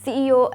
CEO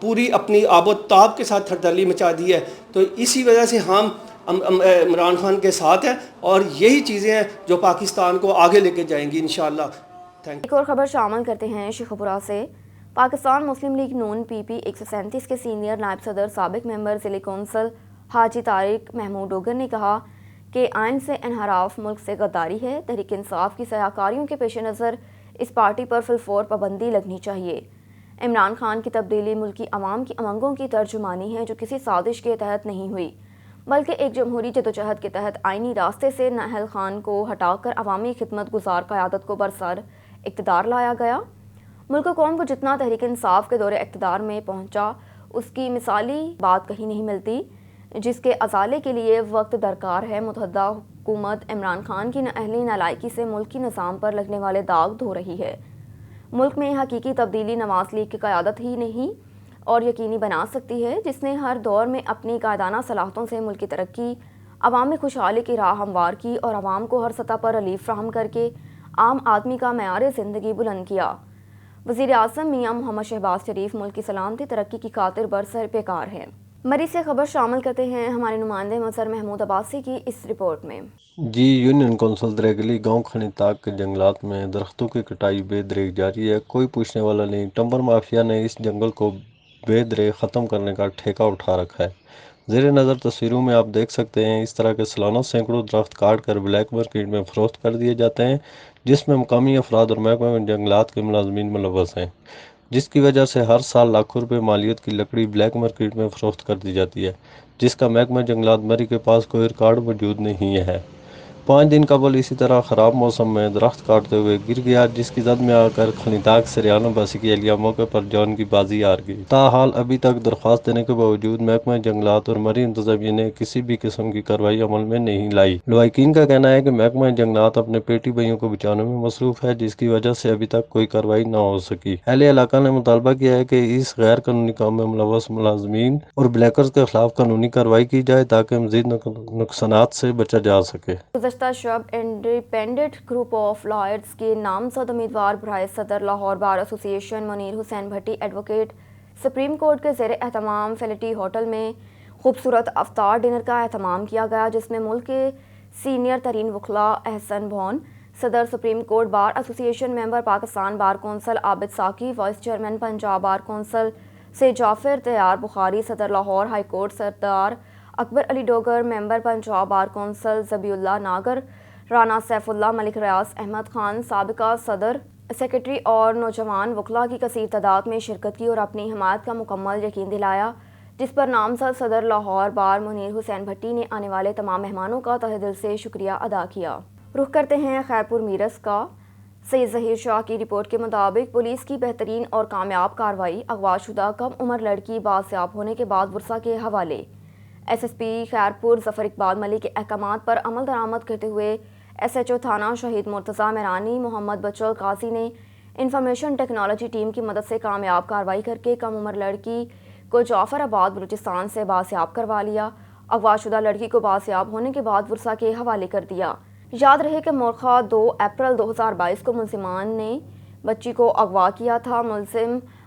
پوری اپنی آب و تاب کے ساتھ تھردلی مچا دی ہے. تو اسی وجہ سے ہم عمران خان کے ساتھ ہیں اور یہی چیزیں ہیں جو پاکستان کو آگے لے کے جائیں گی انشاءاللہ. ایک اور خبر شامل کرتے ہیں شیخ پورہ سے. پاکستان مسلم لیگ نون پی پی 137 کے سینئر نائب صدر سابق ممبر ضلع کونسل حاجی طارق محمود ڈوگر نے کہا کہ آئین سے انحراف ملک سے غداری ہے. تحریک انصاف کی سیاکاریوں کے پیش نظر اس پارٹی پر فی الفور پابندی لگنی چاہیے. عمران خان کی تبدیلی ملکی عوام کی امنگوں کی ترجمانی ہے جو کسی سازش کے تحت نہیں ہوئی بلکہ ایک جمہوری جدوجہد کے تحت آئینی راستے سے نااہل خان کو ہٹا کر عوامی خدمت گزار قیادت کو برسر اقتدار لایا گیا. ملک و قوم کو جتنا تحریک انصاف کے دور اقتدار میں پہنچا اس کی مثالی بات کہیں نہیں ملتی جس کے ازالے کے لیے وقت درکار ہے. متحدہ حکومت عمران خان کی نااہلی نالائکی سے ملکی نظام پر لگنے والے داغ دھو رہی ہے. ملک میں حقیقی تبدیلی نواز لیگ کی قیادت ہی نہیں اور یقینی بنا سکتی ہے جس نے ہر دور میں اپنی قائدانہ صلاحیتوں سے ملک کی ترقی عوامی خوشحالی کی راہ ہموار کی اور عوام کو ہر سطح پر ریلیف فراہم کر کے عام آدمی کا معیار زندگی بلند کیا. وزیر اعظم میاں محمد شہباز شریف ملک کی سلامتی ترقی کی خاطر برسر پیکار ہیں. مری سے خبر شامل کرتے ہیں ہمارے نمائندے مظہر محمود عباسی کی اس رپورٹ میں. یونین کونسل دریگلی گاؤں کھنی تاک کے جنگلات میں درختوں کی کٹائی بے دریغ جاری ہے. کوئی پوچھنے والا نہیں. ٹمبر مافیا نے اس جنگل کو بے دریغ ختم کرنے کا ٹھیکہ اٹھا رکھا ہے. زیر نظر تصویروں میں آپ دیکھ سکتے ہیں اس طرح کے سالانہ سینکڑوں درخت کاٹ کر بلیک مارکیٹ میں فروخت کر دیے جاتے ہیں جس میں مقامی افراد اور محکمہ جنگلات کے ملازمین ملوث ہیں جس کی وجہ سے ہر سال لاکھوں روپے مالیت کی لکڑی بلیک مارکیٹ میں فروخت کر دی جاتی ہے جس کا محکمہ جنگلات مری کے پاس کوئی ریکارڈ موجود نہیں ہے. 5 دن قبل اسی طرح خراب موسم میں درخت کاٹتے ہوئے گر گیا جس کی زد میں آ کر خنیتاک سریانہ باسی کی اہلیہ موقع پر جان کی بازی ہار گئی. تاحال ابھی تک درخواست دینے کے باوجود محکمہ جنگلات اور مری انتظامیہ نے کسی بھی قسم کی کارروائی عمل میں نہیں لائی. لواحقین کا کہنا ہے کہ محکمہ جنگلات اپنے پیٹی بھائیوں کو بچانے میں مصروف ہے جس کی وجہ سے ابھی تک کوئی کارروائی نہ ہو سکی. اہل علاقہ نے مطالبہ کیا ہے کہ اس غیر قانونی کام میں ملوث ملازمین اور بلیکرز کے خلاف قانونی کارروائی کی جائے تاکہ مزید نقصانات سے بچا جا سکے. گزشتہ شب انڈیپینڈنٹ گروپ آف لائرز کے نامزد امیدوار برائے صدر لاہور بار ایسوسی ایشن منیر حسین بھٹی ایڈوکیٹ سپریم کورٹ کے زیر اہتمام فیلٹی ہوٹل میں خوبصورت افطار ڈنر کا اہتمام کیا گیا جس میں ملک کے سینئر ترین وکلاء احسن بھون، صدر supreme court bar association member Pakistan bar council Abid Saqi, vice chairman Punjab bar council سے جعفر طیار بخاری، صدر Lahore high court Sardar Akbar Ali Dogar, member Punjab bar council Zabihullah Nagar, Rana Saifullah, Malik Riaz Ahmed Khan, سابقہ صدر سیکرٹری اور نوجوان وکلاء کی کثیر تعداد میں شرکت کی اور اپنی حمایت کا مکمل یقین دلایا جس پر نامزد صدر لاہور بار منیر حسین بھٹی نے آنے والے تمام مہمانوں کا تہہ دل سے شکریہ ادا کیا. رخ کرتے ہیں خیرپور میرس کا. سید ظہیر شاہ کی رپورٹ کے مطابق پولیس کی بہترین اور کامیاب کارروائی، اغوا شدہ کم عمر لڑکی بازیاب ہونے کے بعد ورثہ کے حوالے. ایس ایس پی خیرپور ظفر اقبال ملک کے احکامات پر عمل درآمد کرتے ہوئے ایس ایچ او تھانہ شہید مرتضیٰ میرانی محمد بچل قاضی نے انفارمیشن ٹیکنالوجی ٹیم کی مدد سے کامیاب کارروائی کر کے کم عمر لڑکی کو جعفر آباد بلوچستان سے بازیاب کروا لیا. اغوا شدہ لڑکی کو بازیاب ہونے کے بعد ورثہ کے حوالے کر دیا. یاد رہے کہ مورخہ 2 اپریل 2022 کو ملزمان نے بچی کو اغوا کیا تھا.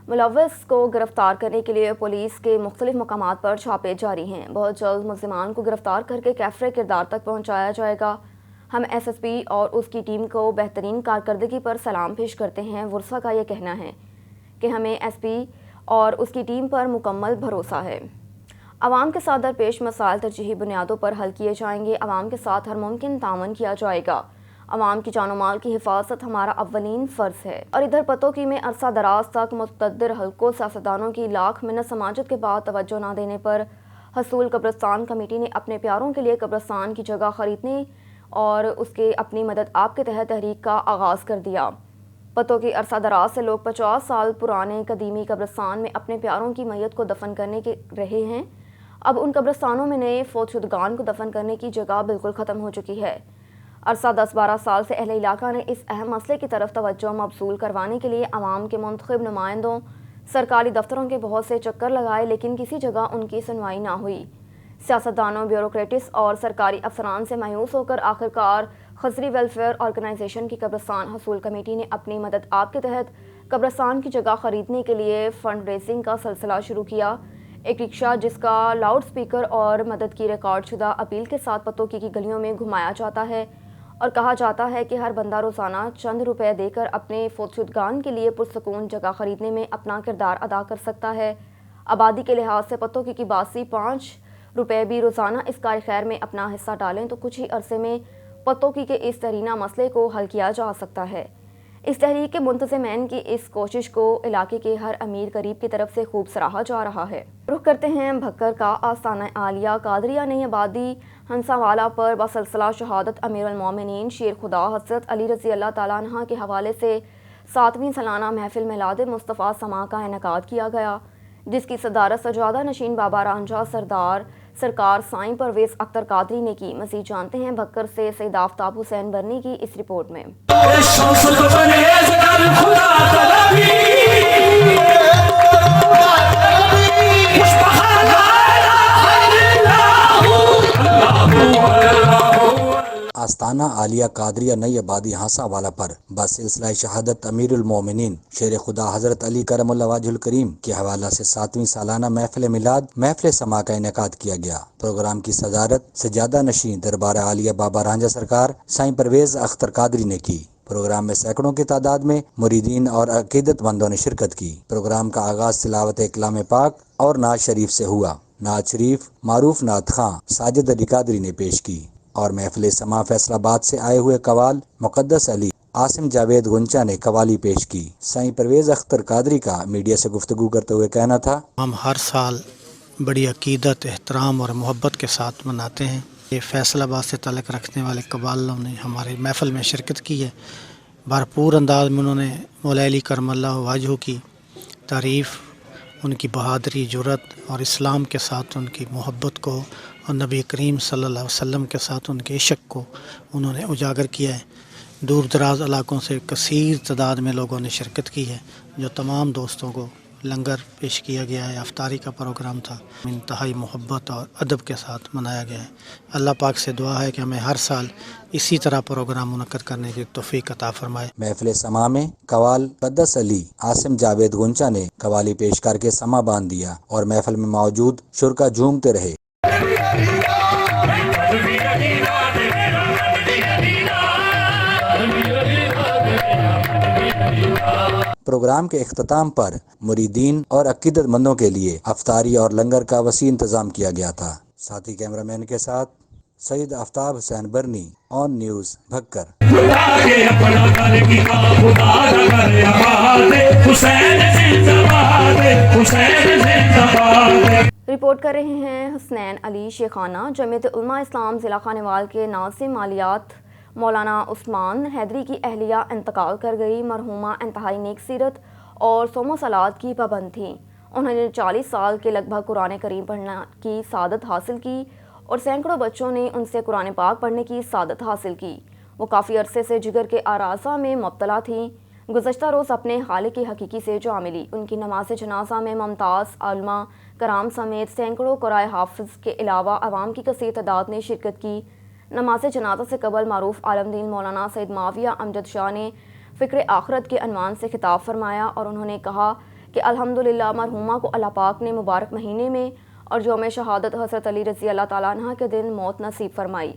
ملوث کو گرفتار کرنے کے لیے پولیس کے مختلف مقامات پر چھاپے جاری ہیں. بہت جلد ملزمان کو گرفتار کر کے کیفر کردار تک پہنچایا جائے گا. ہم ایس ایس پی اور اس کی ٹیم کو بہترین کارکردگی پر سلام پیش کرتے ہیں. ورثہ کا یہ کہنا ہے کہ ہمیں ایس پی اور اس کی ٹیم پر مکمل بھروسہ ہے. عوام کے ساتھ درپیش مسائل ترجیحی بنیادوں پر حل کیے جائیں گے. عوام کے ساتھ ہر ممکن تعاون کیا جائے گا. عوام کی جان و مال کی حفاظت ہمارا اولین فرض ہے. اور ادھر پتوکی میں عرصہ دراز تک متعدد حلقوں سیاستدانوں کی لاکھ منت سماجت کے بعد توجہ نہ دینے پر حصول قبرستان کمیٹی نے اپنے پیاروں کے لیے قبرستان کی جگہ خریدنے اور اس کے اپنی مدد آپ کے تحت تحریک کا آغاز کر دیا. پتوکی عرصہ دراز سے لوگ 50 سال پرانے قدیمی قبرستان میں اپنے پیاروں کی میت کو دفن کرنے کے رہے ہیں. اب ان قبرستانوں میں نئے فوت شدگان کو دفن کرنے کی جگہ بالکل ختم ہو چکی ہے. عرصہ 10-12 سال سے اہل علاقہ نے اس اہم مسئلے کی طرف توجہ مبذول کروانے کے لیے عوام کے منتخب نمائندوں، سرکاری دفتروں کے بہت سے چکر لگائے لیکن کسی جگہ ان کی سنوائی نہ ہوئی. سیاستدانوں، بیوروکریٹس اور سرکاری افسران سے مایوس ہو کر آخرکار خضری ویلفیئر آرگنائزیشن کی قبرستان حصول کمیٹی نے اپنی مدد آپ کے تحت قبرستان کی جگہ خریدنے کے لیے فنڈ ریزنگ کا سلسلہ شروع کیا۔ ایک رکشہ جس کا لاؤڈ سپیکر اور مدد کی ریکارڈ شدہ اپیل کے ساتھ پتوکی کی گلیوں میں گھمایا جاتا ہے اور کہا جاتا ہے کہ ہر بندہ روزانہ چند روپے دے کر اپنے فوت شدگان کے لیے پرسکون جگہ خریدنے میں اپنا کردار ادا کر سکتا ہے۔ آبادی کے لحاظ سے پتوکی کی باسی 5 روپے بھی روزانہ اس کار خیر میں اپنا حصہ ڈالیں تو کچھ ہی عرصے میں پتوکی کے اس دیرینہ مسئلے کو حل کیا جا سکتا ہے۔ اس تحریک کے منتظمین کی اس کوشش کو علاقے کے ہر امیر غریب کی طرف سے خوب سراہا جا رہا ہے۔ رخ کرتے ہیں بھکر کا آستانہ عالیہ قادریہ نئی آبادی ہنسا والا پر بسلسلہ شہادت امیر المومنین شیر خدا حضرت علی رضی اللہ تعالیٰ عنہ کے حوالے سے 7ویں سالانہ محفل میلاد مصطفیٰ سما کا انعقاد کیا گیا، جس کی صدارت سجادہ نشین بابا رانجھا سرکار سائیں پرویز اختر قادری نے کی۔ مزید جانتے ہیں بھکر سے سید آفتاب حسین برنی کی اس رپورٹ میں۔ آستانہ عالیہ قادریہ نئی آبادی ہانسا والا پر بسلسلہ شہادت امیر المومنین شیر خدا حضرت علی کرم اللہ وجہ الکریم کے حوالہ سے 7ویں سالانہ محفل میلاد محفل سما کا انعقاد کیا گیا۔ پروگرام کی صدارت سجادہ نشین دربار عالیہ بابا رانجھا سرکار سائیں پرویز اختر قادری نے کی۔ پروگرام میں سینکڑوں کی تعداد میں مریدین اور عقیدت مندوں نے شرکت کی۔ پروگرام کا آغاز تلاوت کلام پاک اور نعت شریف سے ہوا۔ نعت شریف معروف نعت خواں ساجد علی قادری نے پیش کی اور محفل سما فیصل آباد سے آئے ہوئے قوال مقدس علی عاصم جاوید گنچا نے قوالی پیش کی۔ سائیں پرویز اختر قادری کا میڈیا سے گفتگو کرتے ہوئے کہنا تھا، ہم ہر سال بڑی عقیدت، احترام اور محبت کے ساتھ مناتے ہیں۔ یہ فیصل آباد سے تعلق رکھنے والے قوالوں نے ہمارے محفل میں شرکت کی ہے۔ بھرپور انداز میں انہوں نے مولا علی کرم اللہ وجہ کی تعریف، ان کی بہادری، جرأت اور اسلام کے ساتھ ان کی محبت کو اور نبی کریم صلی اللہ علیہ وسلم کے ساتھ ان کے عشق کو انہوں نے اجاگر کیا ہے۔ دور دراز علاقوں سے کثیر تعداد میں لوگوں نے شرکت کی ہے، جو تمام دوستوں کو لنگر پیش کیا گیا ہے۔ افطاری کا پروگرام تھا، انتہائی محبت اور ادب کے ساتھ منایا گیا ہے۔ اللہ پاک سے دعا ہے کہ ہمیں ہر سال اسی طرح پروگرام منعقد کرنے کی توفیق عطا فرمائے۔ محفل سما میں قوال مقدس علی عاصم جاوید گنچا نے قوالی پیش کر کے سما باندھ دیا اور محفل میں موجود شرکا جھومتے رہے۔ پروگرام کے اختتام پر مریدین اور عقیدت مندوں کے لیے افطاری اور لنگر کا وسیع انتظام کیا گیا تھا۔ ساتھی کیمرہ مین کے ساتھ سید آفتاب حسین برنی، آن نیوز بھکر۔ رپورٹ کر رہے ہیں حسنین علی شیخانہ۔ جمعیت علماء اسلام ضلع خانیوال کے ناظم مالیات مولانا عثمان حیدری کی اہلیہ انتقال کر گئی۔ مرحومہ انتہائی نیک سیرت اور صوم و صلات کی پابند تھیں۔ انہوں نے 40 سال کے لگ بھگ قرآن کریم پڑھنے کی سعادت حاصل کی اور سینکڑوں بچوں نے ان سے قرآن پاک پڑھنے کی سعادت حاصل کی۔ وہ کافی عرصے سے جگر کے آرازہ میں مبتلا تھیں۔ گزشتہ روز اپنے خالق حقیقی سے جا ملی۔ ان کی نماز جنازہ میں ممتاز علماء کرام سمیت سینکڑوں قرائے حافظ کے علاوہ عوام کی کثیر تعداد نے شرکت کی۔ نماز جنازہ سے قبل معروف عالم دین مولانا سید معاویہ امجد شاہ نے فکر آخرت کے عنوان سے خطاب فرمایا اور انہوں نے کہا کہ الحمدللہ مرحومہ کو اللہ پاک نے مبارک مہینے میں اور یوم شہادت حضرت علی رضی اللہ تعالیٰ عنہ کے دن موت نصیب فرمائی۔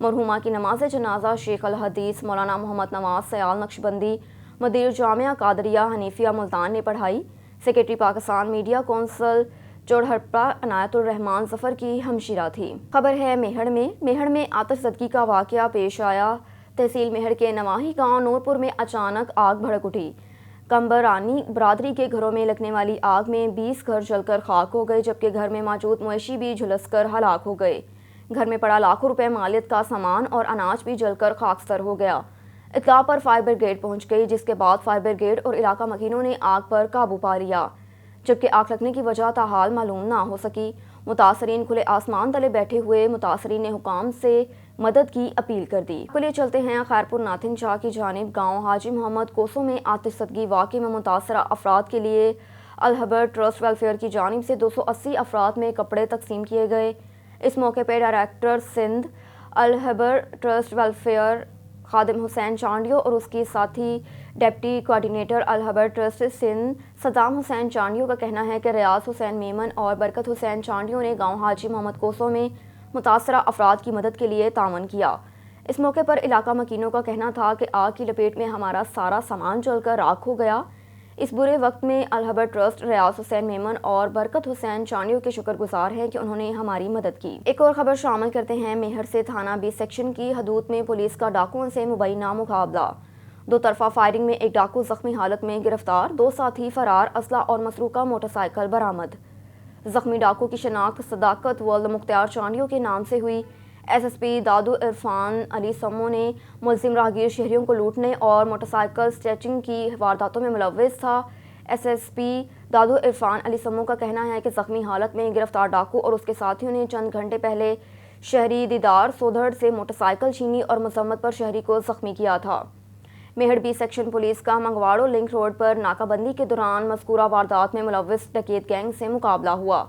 مرحومہ کی نماز جنازہ شیخ الحدیث مولانا محمد نواز سیال نقشبندی مدیر جامعہ قادریہ حنیفیہ ملتان نے پڑھائی۔ سیکریٹری پاکستان میڈیا کونسل چوڑہرپا عنایت الرحمان ظفر کی ہمشیرہ تھی۔ خبر ہے میہڑ میں آتش زدگی کا واقعہ پیش آیا۔ تحصیل میہڑ کے نواحی گاؤں نورپور میں اچانک آگ بھڑک اٹھی۔ کمبرانی برادری کے گھروں میں لگنے والی آگ میں 20 گھر جل کر خاک ہو گئے، جبکہ گھر میں موجود مویشی بھی جھلس کر ہلاک ہو گئے۔ گھر میں پڑا لاکھوں روپے مالیت کا سامان اور اناج بھی جل کر خاکستر ہو گیا۔ اطلاع پر فائر بریگیڈ پہنچ گئی، جس کے بعد فائر بریگیڈ اور علاقہ مکینوں نے آگ پر قابو پا لیا، جبکہ آگ لگنے کی وجہ تاحال معلوم نہ ہو سکی۔ متاثرین کھلے آسمان تلے بیٹھے ہوئے متاثرین نے حکام سے مدد کی اپیل کر دی۔ چلیے چلتے ہیں خیرپور ناتھن شاہ کی جانب۔ گاؤں حاجی محمد کوسو میں آتش زدگی واقعے میں متاثرہ افراد کے لیے الحبر ٹرسٹ ویلفیئر کی جانب سے 280 افراد میں کپڑے تقسیم کیے گئے۔ اس موقع پہ director Sindh Alhabar trust welfare Khadim Hussain Chandio اور اس کی ساتھی deputy coordinator Alhabar trust Sindh Saddam Hussain Chandio کا کہنا ہے کہ ریاض حسین میمن اور برکت حسین چانڈیو نے گاؤں حاجی محمد کوسو میں متاثرہ افراد کی مدد کے لیے تعاون کیا۔ اس موقع پر علاقہ مکینوں کا کہنا تھا کہ آگ کی لپیٹ میں ہمارا سارا سامان جل کر راکھ ہو گیا۔ اس برے وقت میں الحبر ٹرسٹ ریاض حسین میمن اور برکت حسین چانڈیو کے شکر گزار ہیں کہ انہوں نے ہماری مدد کی۔ ایک اور خبر شامل کرتے ہیں میہر سے تھانہ بی سیکشن کی حدود میں پولیس کا ڈاکوؤں سے مبینہ مقابلہ۔ دو طرفہ فائرنگ میں ایک ڈاکو زخمی حالت میں گرفتار، 2 ساتھی فرار، اسلحہ اور مسروقہ موٹر سائیکل برآمد۔ زخمی ڈاکو کی شناخت صداقت ولد مختار چانڈیو کے نام سے ہوئی۔ ایس ایس پی دادو عرفان علی سمو نے ملزم راہگیر شہریوں کو لوٹنے اور موٹر سائیکل سنیچنگ کی وارداتوں میں ملوث تھا۔ ایس ایس پی دادو عرفان علی سمو کا کہنا ہے کہ زخمی حالت میں گرفتار ڈاکو اور اس کے ساتھیوں نے چند گھنٹے پہلے شہری دیدار سودھڑ سے موٹر سائیکل چھینی اور مذمت پر شہری کو زخمی کیا تھا۔ میہر بی سیکشن پولیس کا منگواڑو لنک روڈ پر ناکہ بندی کے دوران مذکورہ واردات میں ملوث ڈکیت گینگ سے مقابلہ ہوا۔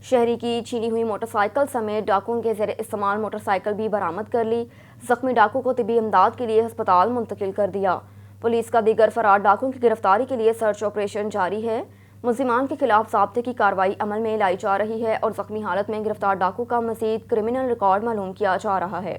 شہری کی چھینی ہوئی موٹر سائیکل سمیت ڈاکوؤں کے زیر استعمال موٹر سائیکل بھی برآمد کر لی۔ زخمی ڈاکو کو طبی امداد کے لیے ہسپتال منتقل کر دیا۔ پولیس کا دیگر فرار ڈاکوؤں کی گرفتاری کے لیے سرچ آپریشن جاری ہے۔ ملزمان کے خلاف ضابطے کی کارروائی عمل میں لائی جا رہی ہے اور زخمی حالت میں گرفتار ڈاکو کا مزید کرمنل ریکارڈ معلوم کیا جا رہا ہے۔